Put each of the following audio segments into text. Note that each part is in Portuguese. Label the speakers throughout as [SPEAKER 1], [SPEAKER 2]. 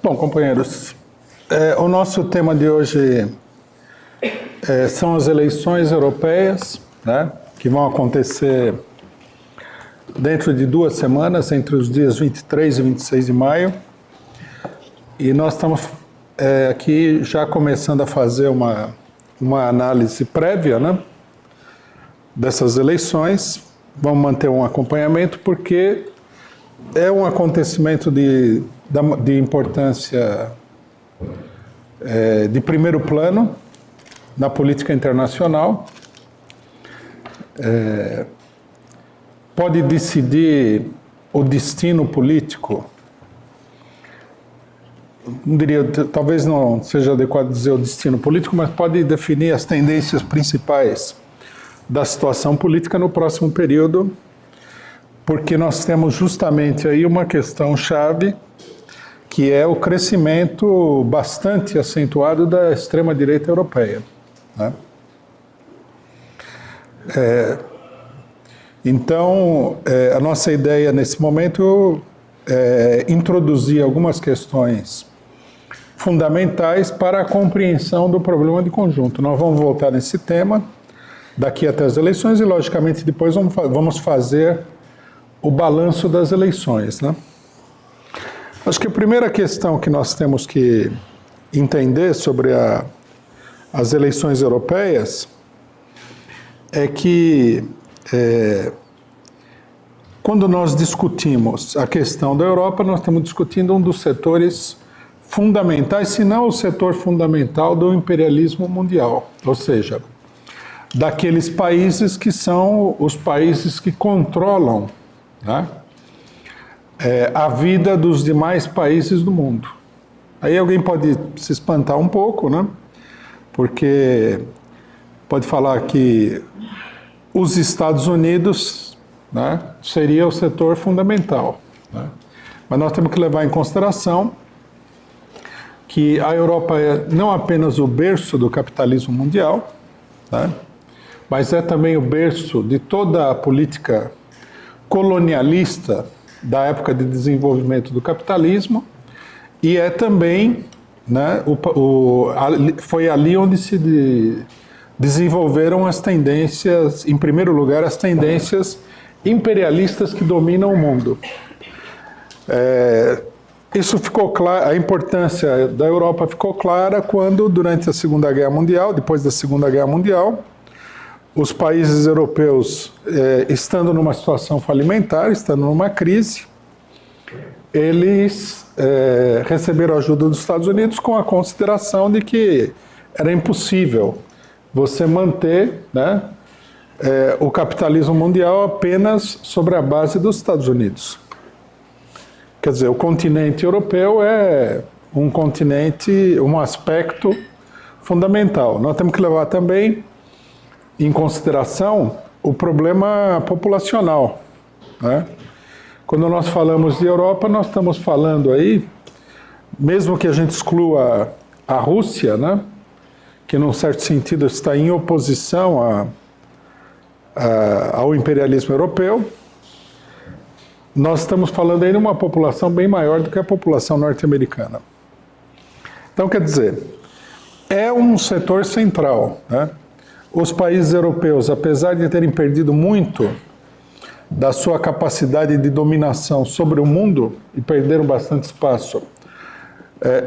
[SPEAKER 1] Bom, companheiros, o nosso tema de hoje são as eleições europeias, né, que vão acontecer dentro de 2 semanas, entre os dias 23 e 26 de maio. E nós estamos aqui já começando a fazer uma análise prévia, né, dessas eleições. Vamos manter um acompanhamento porque é um acontecimento de importância de primeiro plano na política internacional. Pode decidir o destino político, não diria, talvez não seja adequado dizer o destino político, mas pode definir as tendências principais da situação política no próximo período, porque nós temos justamente aí uma questão-chave, que é o crescimento bastante acentuado da extrema-direita europeia, né? Então, a nossa ideia nesse momento é introduzir algumas questões fundamentais para a compreensão do problema de conjunto. Nós vamos voltar nesse tema daqui até as eleições e, logicamente, depois vamos fazer o balanço das eleições, né? Acho que a primeira questão que nós temos que entender sobre as eleições europeias é que quando nós discutimos a questão da Europa, nós estamos discutindo um dos setores fundamentais, se não o setor fundamental do imperialismo mundial, ou seja, daqueles países que são os países que controlam, né, a vida dos demais países do mundo. Aí alguém pode se espantar um pouco, né, porque pode falar que os Estados Unidos, né, seria o setor fundamental, né? Mas nós temos que levar em consideração que a Europa é não apenas o berço do capitalismo mundial, né, mas é também o berço de toda a política colonialista da época de desenvolvimento do capitalismo, e é também, né, foi ali onde se desenvolveram as tendências, em primeiro lugar, as tendências imperialistas que dominam o mundo. Isso ficou claro, a importância da Europa ficou clara quando, durante a Segunda Guerra Mundial, depois da Segunda Guerra Mundial, os países europeus, estando numa situação falimentar, estando numa crise, eles receberam ajuda dos Estados Unidos com a consideração de que era impossível você manter, né, o capitalismo mundial apenas sobre a base dos Estados Unidos. Quer dizer, o continente europeu é um continente, um aspecto fundamental. Nós temos que levar também em consideração o problema populacional, né? Quando nós falamos de Europa, nós estamos falando aí, mesmo que a gente exclua a Rússia, né, que num certo sentido está em oposição ao imperialismo europeu, nós estamos falando aí de uma população bem maior do que a população norte-americana. Então, quer dizer, é um setor central, né? Os países europeus, apesar de terem perdido muito da sua capacidade de dominação sobre o mundo, e perderam bastante espaço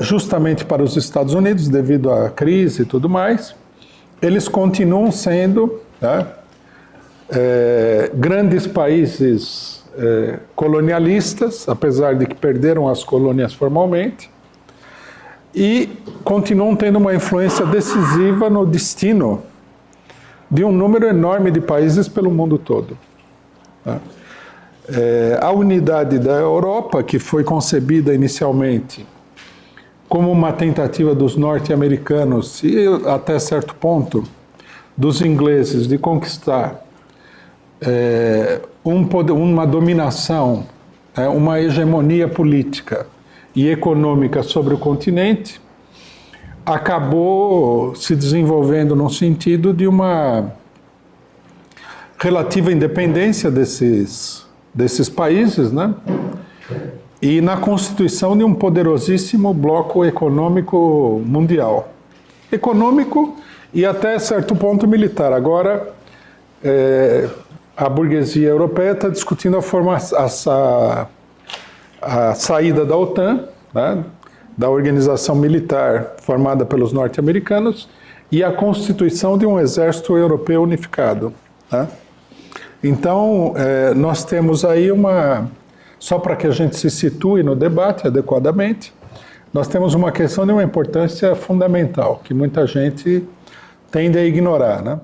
[SPEAKER 1] justamente para os Estados Unidos, devido à crise e tudo mais, eles continuam sendo, né, grandes países colonialistas, apesar de que perderam as colônias formalmente, e continuam tendo uma influência decisiva no destino de um número enorme de países pelo mundo todo. A unidade da Europa, que foi concebida inicialmente como uma tentativa dos norte-americanos e, até certo ponto, dos ingleses de conquistar uma dominação, uma hegemonia política e econômica sobre o continente, acabou se desenvolvendo no sentido de uma relativa independência desses países, né? e na constituição de um poderosíssimo bloco econômico mundial. Econômico e até certo ponto militar. Agora, a burguesia europeia está discutindo a saída da OTAN, né, da organização militar formada pelos norte-americanos, e a constituição de um exército europeu unificado. Né? Então, nós temos aí só para que a gente se situe no debate adequadamente, nós temos uma questão de uma importância fundamental, que muita gente tende a ignorar, né?